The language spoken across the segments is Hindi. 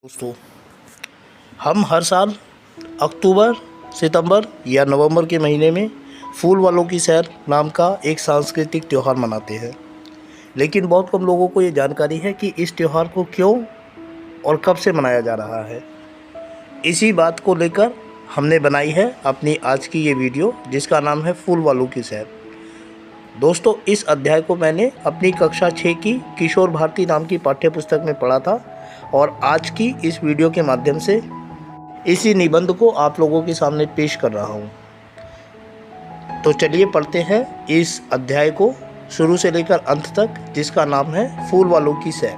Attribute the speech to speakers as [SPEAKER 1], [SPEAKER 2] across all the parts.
[SPEAKER 1] दोस्तों, हम हर साल अक्टूबर, सितंबर या नवंबर के महीने में फूल वालों की सैर नाम का एक सांस्कृतिक त्यौहार मनाते हैं। लेकिन बहुत कम लोगों को ये जानकारी है कि इस त्यौहार को क्यों और कब से मनाया जा रहा है। इसी बात को लेकर हमने बनाई है अपनी आज की ये वीडियो, जिसका नाम है फूल वालों की सैर। दोस्तों, इस अध्याय को मैंने अपनी कक्षा 6 की किशोर भारती नाम की पाठ्य पुस्तक में पढ़ा था और आज की इस वीडियो के माध्यम से इसी निबंध को आप लोगों के सामने पेश कर रहा हूँ। तो चलिए पढ़ते हैं इस अध्याय को शुरू से लेकर अंत तक, जिसका नाम है फूल वालों की सैर।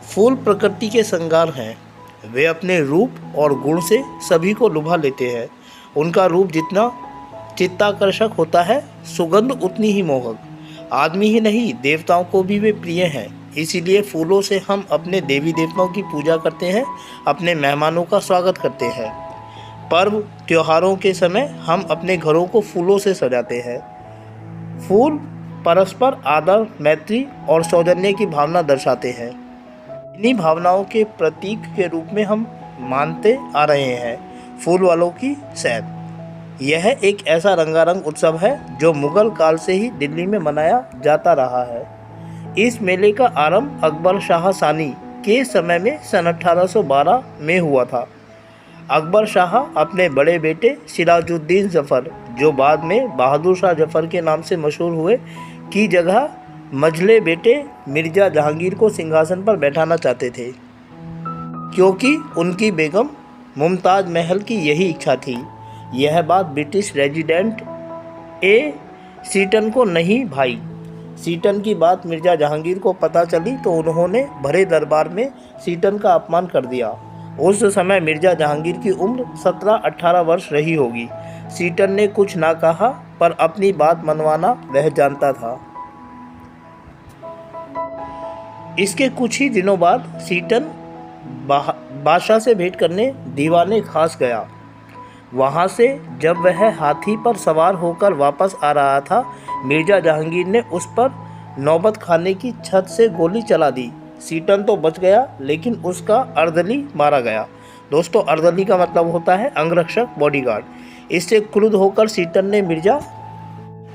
[SPEAKER 1] फूल प्रकृति के श्रृंगार हैं। वे अपने रूप और गुण से सभी को लुभा लेते हैं। उनका रूप जितना चित्ताकर्षक होता है, सुगंध उतनी ही मोहक। आदमी ही नहीं, देवताओं को भी वे प्रिय हैं। इसीलिए फूलों से हम अपने देवी देवताओं की पूजा करते हैं, अपने मेहमानों का स्वागत करते हैं। पर्व त्योहारों के समय हम अपने घरों को फूलों से सजाते हैं। फूल परस्पर आदर, मैत्री और सौजन्य की भावना दर्शाते हैं। इन्हीं भावनाओं के प्रतीक के रूप में हम मानते आ रहे हैं फूल वालों की सैर। यह एक ऐसा रंगारंग उत्सव है जो मुगल काल से ही दिल्ली में मनाया जाता रहा है। इस मेले का आरंभ अकबर शाह सानी के समय में सन 1812 में हुआ था। अकबर शाह अपने बड़े बेटे सिराजुद्दीन जफ़र, जो बाद में बहादुर शाह जफ़र के नाम से मशहूर हुए, की जगह मझले बेटे मिर्ज़ा जहांगीर को सिंहासन पर बैठाना चाहते थे, क्योंकि उनकी बेगम मुमताज़ महल की यही इच्छा थी। यह बात ब्रिटिश रेजिडेंट ए सीटन को नहीं भाई। सीटन की बात मिर्ज़ा जहांगीर को पता चली तो उन्होंने भरे दरबार में सीटन का अपमान कर दिया। उस समय मिर्ज़ा जहांगीर की उम्र 17-18 वर्ष रही होगी। सीटन ने कुछ ना कहा, पर अपनी बात मनवाना वह जानता था। इसके कुछ ही दिनों बाद सीटन बादशाह से भेंट करने दीवाने खास गया। वहाँ से जब वह हाथी पर सवार होकर वापस आ रहा था, मिर्ज़ा जहांगीर ने उस पर नौबत खाने की छत से गोली चला दी। सीटन तो बच गया, लेकिन उसका अर्दली मारा गया। दोस्तों, अर्दली का मतलब होता है अंगरक्षक, बॉडीगार्ड। इससे क्रुद्ध होकर सीटन ने मिर्ज़ा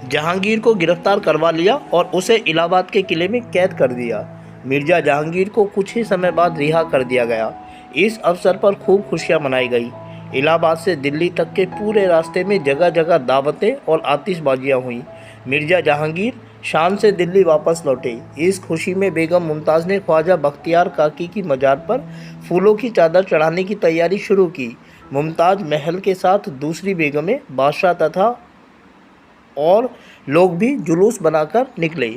[SPEAKER 1] जहांगीर को गिरफ्तार करवा लिया और उसे इलाहाबाद के किले में कैद कर दिया। मिर्ज़ा जहांगीर को कुछ ही समय बाद रिहा कर दिया गया। इस अवसर पर खूब खुशियाँ मनाई गई। इलाहाबाद से दिल्ली तक के पूरे रास्ते में जगह जगह दावतें और आतिशबाजियाँ हुईं। मिर्ज़ा जहांगीर शाम से दिल्ली वापस लौटे। इस खुशी में बेगम मुमताज़ ने ख्वाजा बख्तियार काकी की मजार पर फूलों की चादर चढ़ाने की तैयारी शुरू की। मुमताज़ महल के साथ दूसरी बेगमें, बादशाह तथा और लोग भी जुलूस बनाकर निकले।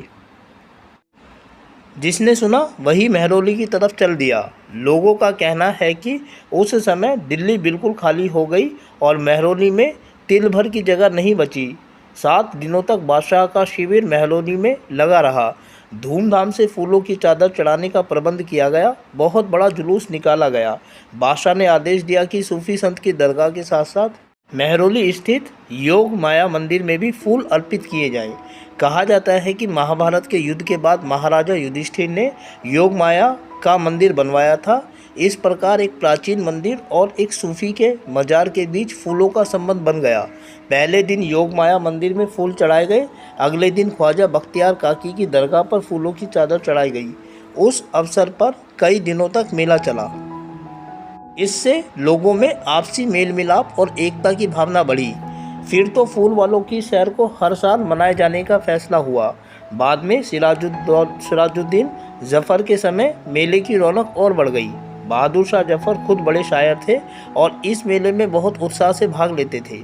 [SPEAKER 1] जिसने सुना वही महरौली की तरफ चल दिया। लोगों का कहना है कि उस समय दिल्ली बिल्कुल खाली हो गई और महरौली में तिल भर की जगह नहीं बची। 7 दिनों तक बादशाह का शिविर महरौली में लगा रहा। धूमधाम से फूलों की चादर चढ़ाने का प्रबंध किया गया। बहुत बड़ा जुलूस निकाला गया। बादशाह ने आदेश दिया कि सूफी संत की दरगाह के साथ साथ महरौली स्थित योग माया मंदिर में भी फूल अर्पित किए जाएं। कहा जाता है कि महाभारत के युद्ध के बाद महाराजा युधिष्ठिर ने योग माया का मंदिर बनवाया था। इस प्रकार एक प्राचीन मंदिर और एक सूफी के मजार के बीच फूलों का संबंध बन गया। पहले दिन योग माया मंदिर में फूल चढ़ाए गए। अगले दिन ख्वाजा बख्तियार काकी की दरगाह पर फूलों की चादर चढ़ाई गई। उस अवसर पर कई दिनों तक मेला चला। इससे लोगों में आपसी मेल मिलाप और एकता की भावना बढ़ी। फिर तो फूल वालों की सैर को हर साल मनाए जाने का फैसला हुआ। बाद में सिराजुद्दीन जफ़र के समय मेले की रौनक और बढ़ गई। बहादुर शाह जफ़र खुद बड़े शायर थे और इस मेले में बहुत उत्साह से भाग लेते थे।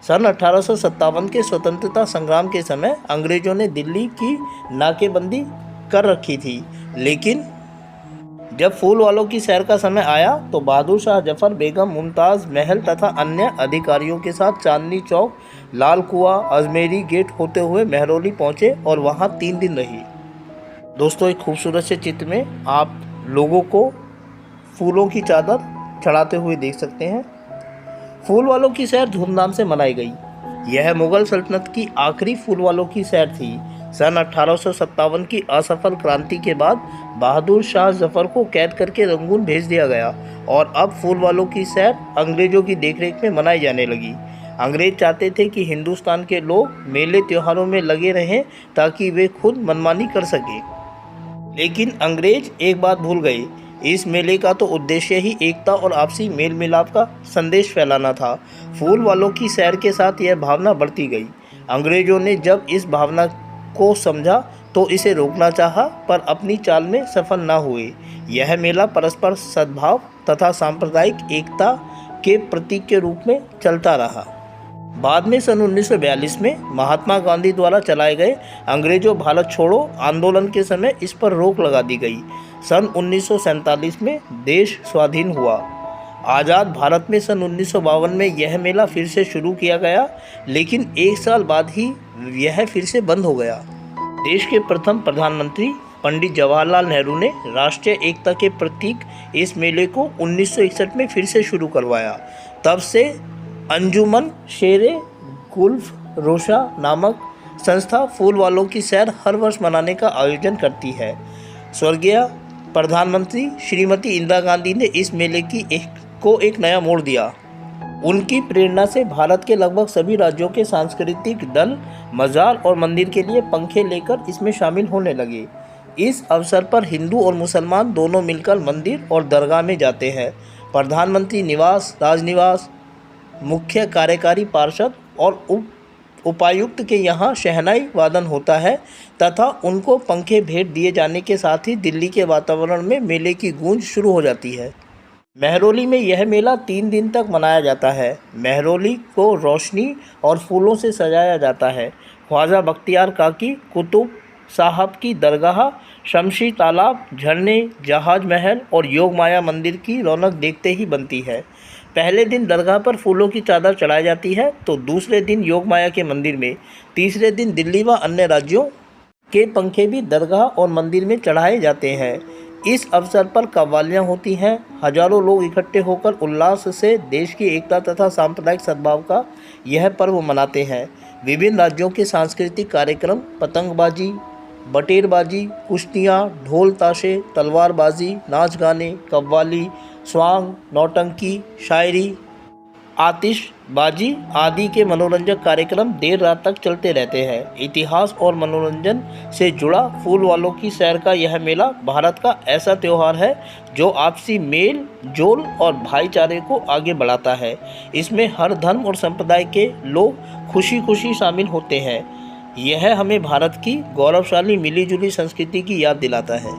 [SPEAKER 1] सन 1857 के स्वतंत्रता संग्राम के समय अंग्रेज़ों ने दिल्ली की नाकेबंदी कर रखी थी, लेकिन जब फूल वालों की सैर का समय आया तो बहादुर शाह जफ़र, बेगम मुमताज़ महल तथा अन्य अधिकारियों के साथ चांदनी चौक, लाल कुआं, अजमेरी गेट होते हुए महरौली पहुंचे और वहां 3 दिन रही। दोस्तों, एक खूबसूरत से चित्र में आप लोगों को फूलों की चादर चढ़ाते हुए देख सकते हैं। फूल वालों की सैर धूमधाम से मनाई गई। यह मुग़ल सल्तनत की आखिरी फूल वालों की सैर थी। सन 1857 की असफल क्रांति के बाद बहादुर शाह जफर को कैद करके रंगून भेज दिया गया और अब फूल वालों की सैर अंग्रेजों की देखरेख में मनाई जाने लगी। अंग्रेज चाहते थे कि हिंदुस्तान के लोग मेले त्योहारों में लगे रहें ताकि वे खुद मनमानी कर सकें। लेकिन अंग्रेज एक बात भूल गए, इस मेले का तो उद्देश्य ही एकता और आपसी मेल मिलाप का संदेश फैलाना था। फूल वालों की सैर के साथ यह भावना बढ़ती गई। अंग्रेजों ने जब इस भावना को समझा तो इसे रोकना चाहा, पर अपनी चाल में सफल न हुए। यह मेला परस्पर सद्भाव तथा सांप्रदायिक एकता के प्रतीक के रूप में चलता रहा। बाद में सन 1942 में महात्मा गांधी द्वारा चलाए गए अंग्रेजों भारत छोड़ो आंदोलन के समय इस पर रोक लगा दी गई। सन 1947 में देश स्वाधीन हुआ। आज़ाद भारत में सन 1952 में यह मेला फिर से शुरू किया गया, लेकिन एक साल बाद ही यह फिर से बंद हो गया। देश के प्रथम प्रधानमंत्री पंडित जवाहरलाल नेहरू ने राष्ट्रीय एकता के प्रतीक इस मेले को 1961 में फिर से शुरू करवाया। तब से अंजुमन शेरे गुल्फ रोशा नामक संस्था फूल वालों की सैर हर वर्ष मनाने का आयोजन करती है। स्वर्गीय प्रधानमंत्री श्रीमती इंदिरा गांधी ने इस मेले को एक नया मोड़ दिया। उनकी प्रेरणा से भारत के लगभग सभी राज्यों के सांस्कृतिक दल मजार और मंदिर के लिए पंखे लेकर इसमें शामिल होने लगे। इस अवसर पर हिंदू और मुसलमान दोनों मिलकर मंदिर और दरगाह में जाते हैं। प्रधानमंत्री निवास, राजनिवास, मुख्य कार्यकारी पार्षद और उपायुक्त के यहाँ शहनाई वादन होता है तथा उनको पंखे भेंट दिए जाने के साथ ही दिल्ली के वातावरण में मेले की गूंज शुरू हो जाती है। मेहरौली में यह मेला 3 दिन तक मनाया जाता है। मेहरौली को रोशनी और फूलों से सजाया जाता है। ख्वाजा बख्तियार काकी कुतुब साहब की दरगाह, शमशी तालाब, झरने, जहाज महल और योग माया मंदिर की रौनक देखते ही बनती है। पहले दिन दरगाह पर फूलों की चादर चढ़ाई जाती है तो दूसरे दिन योग माया के मंदिर में, तीसरे दिन दिल्ली व अन्य राज्यों के पंखे भी दरगाह और मंदिर में चढ़ाए जाते हैं। इस अवसर पर कव्वालियाँ होती हैं। हजारों लोग इकट्ठे होकर उल्लास से देश की एकता तथा सांप्रदायिक सद्भाव का यह पर्व मनाते हैं। विभिन्न राज्यों के सांस्कृतिक कार्यक्रम, पतंगबाजी, बटेरबाजी, कुश्तियाँ, ढोल ताशे, तलवारबाजी, नाच गाने, कव्वाली, स्वांग, नौटंकी, शायरी, आतिशबाजी आदि के मनोरंजक कार्यक्रम देर रात तक चलते रहते हैं। इतिहास और मनोरंजन से जुड़ा फूल वालों की सैर का यह मेला भारत का ऐसा त्यौहार है जो आपसी मेल जोल और भाईचारे को आगे बढ़ाता है। इसमें हर धर्म और संप्रदाय के लोग खुशी खुशी शामिल होते हैं। यह हमें भारत की गौरवशाली मिलीजुली संस्कृति की याद दिलाता है।